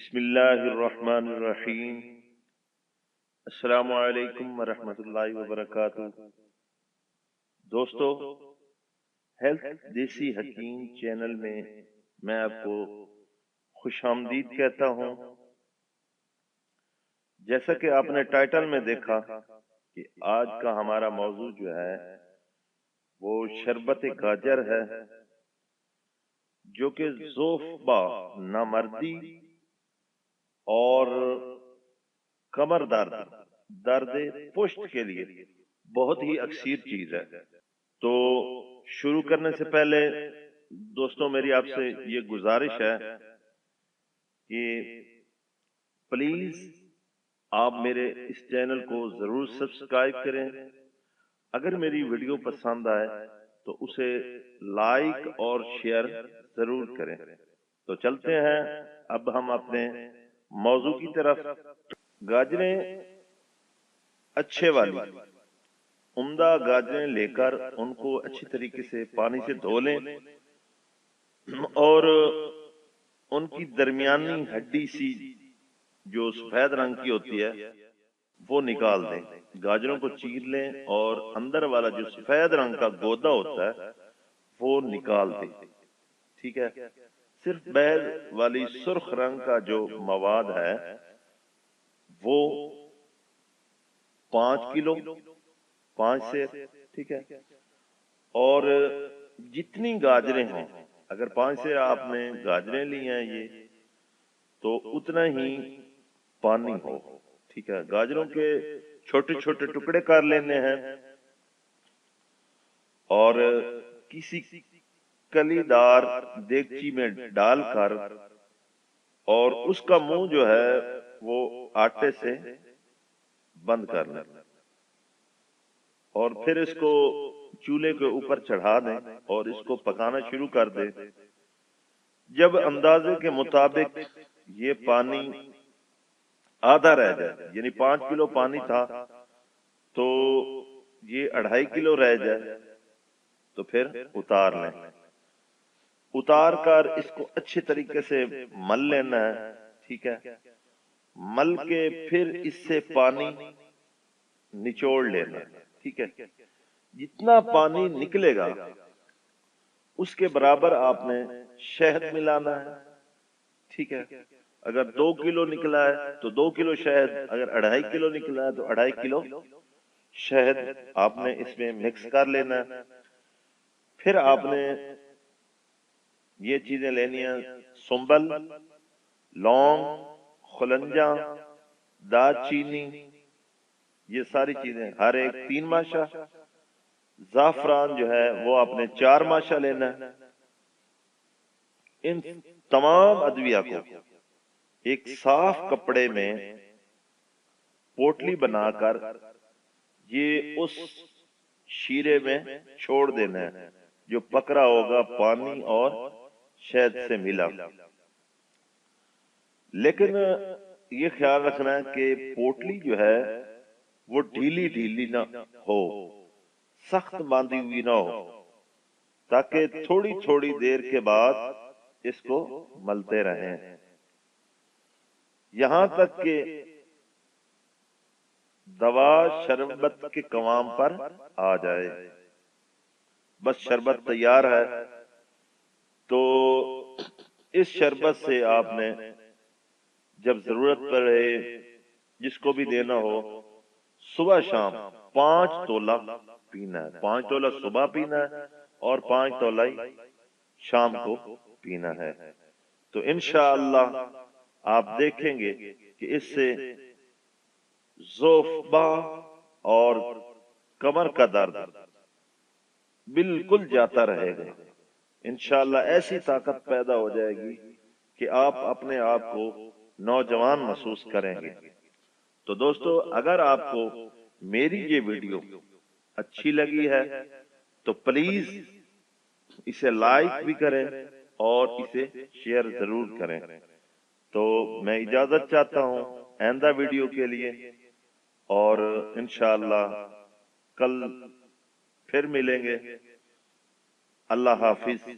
بسم اللہ الرحمن الرحیم۔ السلام علیکم ورحمۃ اللہ وبرکاتہ۔ دوستو، ہیلتھ دیسی حکیم چینل میں آپ کو خوش آمدید کہتا ہوں۔ جیسا کہ آپ نے ٹائٹل میں دیکھا کہ آج کا ہمارا موضوع جو ہے وہ شربت گاجر ہے، جو کہ ذوف با نامردی اور کمر درد پشت کے لیے بہت ہی اکثیر چیز ہے۔ تو شروع کرنے سے پہلے دوستوں، میری آپ سے یہ گزارش ہے کہ پلیز آپ میرے اس چینل کو ضرور سبسکرائب کریں۔ اگر میری ویڈیو پسند آئے تو اسے لائک اور شیئر ضرور کریں۔ تو چلتے ہیں اب ہم اپنے موضوع کی طرف۔ گاجریں اچھے والی عمدہ گاجریں لے کر ان کو اچھی طریقے سے پانی سے دھو لیں اور ان کی درمیانی ہڈی سی جو سفید رنگ کی ہوتی ہے وہ نکال دیں۔ گاجروں کو چیر لیں اور اندر والا جو سفید رنگ کا گودا ہوتا ہے وہ نکال دیں۔ ٹھیک ہے، صرف بیض والی سرخ رنگ کا جو مواد ہے وہ 5 کلو 5 سے، ٹھیک ہے، اور جتنی گاجریں ہوں، اگر 5 سے آپ نے گاجریں لی ہیں یہ تو اتنا ہی پانی ہو۔ ٹھیک ہے، گاجروں کے چھوٹے چھوٹے ٹکڑے کر لینے ہیں اور کسی کلی دار دیگچی میں ڈال کر اور اس کا منہ جو ہے وہ آٹے سے بند کر لیں اور پھر اس کو چولہے کے اوپر چڑھا دیں اور اس کو پکانا شروع کر دیں۔ جب اندازے کے مطابق یہ پانی آدھا رہ جائے، یعنی 5 کلو پانی تھا تو یہ 2.5 کلو رہ جائے تو پھر اتار لیں۔ اتار کر اس کو اچھے طریقے سے مل لینا ہے۔ ٹھیک ہے، مل کے پھر اس سے پانی نچوڑ لینا ہے۔ ٹھیک ہے، جتنا پانی نکلے گا اس کے برابر آپ نے شہد ملانا ہے۔ ٹھیک ہے، اگر 2 کلو نکلا ہے تو 2 کلو شہد، اگر 2.5 کلو نکلا ہے تو 2.5 کلو شہد آپ نے اس میں مکس کر لینا ہے۔ پھر آپ نے یہ چیزیں لینی ہیں: سنبل، لونگ، خلنجاں، دار چینی، یہ ساری چیزیں ہر ایک 3 ماشا۔ زعفران جو ہے وہ آپ نے 4 ماشا لینا ہے۔ ان تمام ادویہ کو ایک صاف کپڑے میں پوٹلی بنا کر یہ اس شیرے میں چھوڑ دینا ہے جو پکڑا ہوگا پانی اور شہد سے ملا۔ لیکن یہ خیال رکھنا ہے کہ پوٹلی جو ہے وہ ڈھیلی ڈھیلی نہ ہو، سخت باندھی ہوئی نہ ہو، تاکہ تھوڑی تھوڑی دیر کے بعد اس کو ملتے رہیں یہاں تک کہ دوا شربت کے قوام پر آ جائے۔ بس شربت تیار ہے۔ تو اس شربت سے آپ نے جب ضرورت پڑے، جس کو بھی دینا ہو، صبح شام 5 تولہ پینا ہے۔ 5 تولہ صبح پینا ہے اور 5 تولہ شام کو پینا ہے۔ تو انشاءاللہ آپ دیکھیں گے کہ اس سے ذوف با اور کمر کا درد بالکل جاتا رہے گا۔ انشاءاللہ ایسی طاقت پیدا ہو جائے گی کہ آپ اپنے آپ کو نوجوان محسوس کریں گے۔ تو دوستو، اگر آپ کو میری یہ ویڈیو اچھی لگی ہے تو پلیز اسے لائک بھی کریں اور اسے شیئر ضرور کریں۔ تو میں اجازت چاہتا ہوں آئندہ ویڈیو کے لیے، اور انشاءاللہ کل پھر ملیں گے۔ اللہ حافظ۔